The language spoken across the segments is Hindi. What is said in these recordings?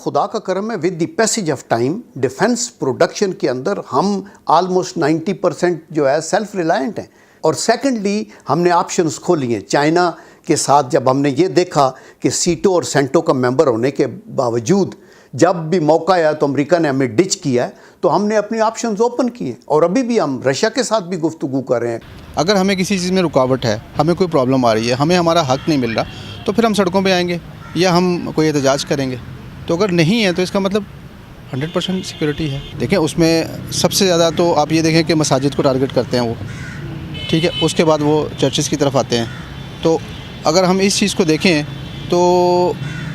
खुदा का करम है, with the passage of time defence production के अंदर हम ऑलमोस्ट 90% जो है सेल्फ रिलायंट हैं। और सेकेंडली हमने ऑप्शंस खोली हैं चाइना के साथ। जब हमने ये देखा कि सीटो और सेंटो का मेंबर होने के बावजूद जब भी मौका आया तो अमेरिका ने हमें डिच किया है, तो हमने अपनी ऑप्शंस ओपन किए और अभी भी हम रशिया के साथ भी गुफ्तगू कर रहे हैं। अगर हमें किसी चीज़ में रुकावट है, हमें कोई प्रॉब्लम आ रही है, हमें हमारा हक नहीं मिल रहा, तो फिर हम सड़कों पे आएंगे या हम कोई एहतजाज करेंगे। तो अगर नहीं है तो इसका मतलब 100% सिक्योरिटी है। देखें उसमें सबसे ज़्यादा तो आप ये देखें कि मसाजिद को टारगेट करते हैं वो, ठीक है, उसके बाद वो चर्चेज़ की तरफ आते हैं। तो अगर हम इस चीज़ को देखें तो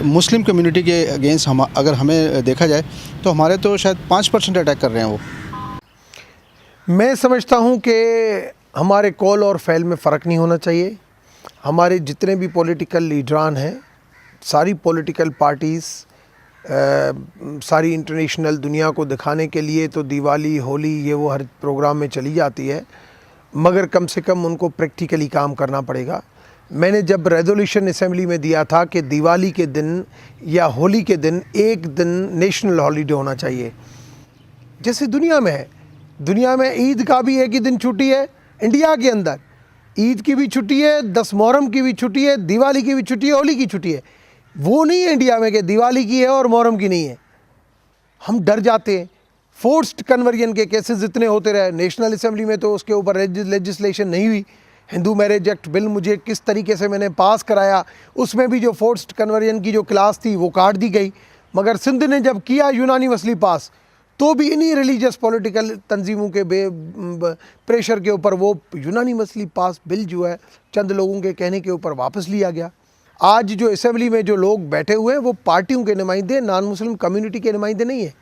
मुस्लिम कम्युनिटी के अगेंस्ट हम अगर हमें देखा जाए तो हमारे तो शायद 5% अटैक कर रहे हैं वो। मैं समझता हूँ कि हमारे कौल और फ़ैल में फ़र्क नहीं होना चाहिए। हमारे जितने भी पॉलिटिकल लीडरान हैं, सारी पॉलिटिकल पार्टीज़ सारी इंटरनेशनल दुनिया को दिखाने के लिए तो दिवाली, होली, ये वो हर प्रोग्राम में चली जाती है, मगर कम से कम उनको प्रैक्टिकली काम करना पड़ेगा। मैंने जब रेजोल्यूशन असेंबली में दिया था कि दिवाली के दिन या होली के दिन एक दिन नेशनल हॉलीडे होना चाहिए, जैसे दुनिया में है। दुनिया में ईद का भी एक ही दिन छुट्टी है, इंडिया के अंदर ईद की भी छुट्टी है, 10 मुहर्रम की भी छुट्टी है, दिवाली की भी छुट्टी है, होली की छुट्टी है। वो नहीं है इंडिया में कि दिवाली की है और मुहर्रम की नहीं है। हम डर जाते हैं। फोर्स्ड कन्वर्जन के केसेस इतने होते रहे। नेशनल असेंबली में तो उसके ऊपर लेजिस्लेशन नहीं हुई। हिंदू मैरिज एक्ट बिल मुझे किस तरीके से मैंने पास कराया, उसमें भी जो फोर्स्ड कन्वर्जन की जो क्लास थी वो काट दी गई। मगर सिंध ने जब किया यूनानिमसली पास, तो भी इन्हीं रिलीजियस पॉलिटिकल तंजीमों के प्रेशर के ऊपर वो यूनानिमसली पास बिल जो है चंद लोगों के कहने के ऊपर वापस लिया गया। आज जो असेंबली में जो लोग बैठे हुए हैं वो पार्टियों के नुमाइंदे, नॉन मुस्लिम कम्युनिटी के नुमाइंदे नहीं है।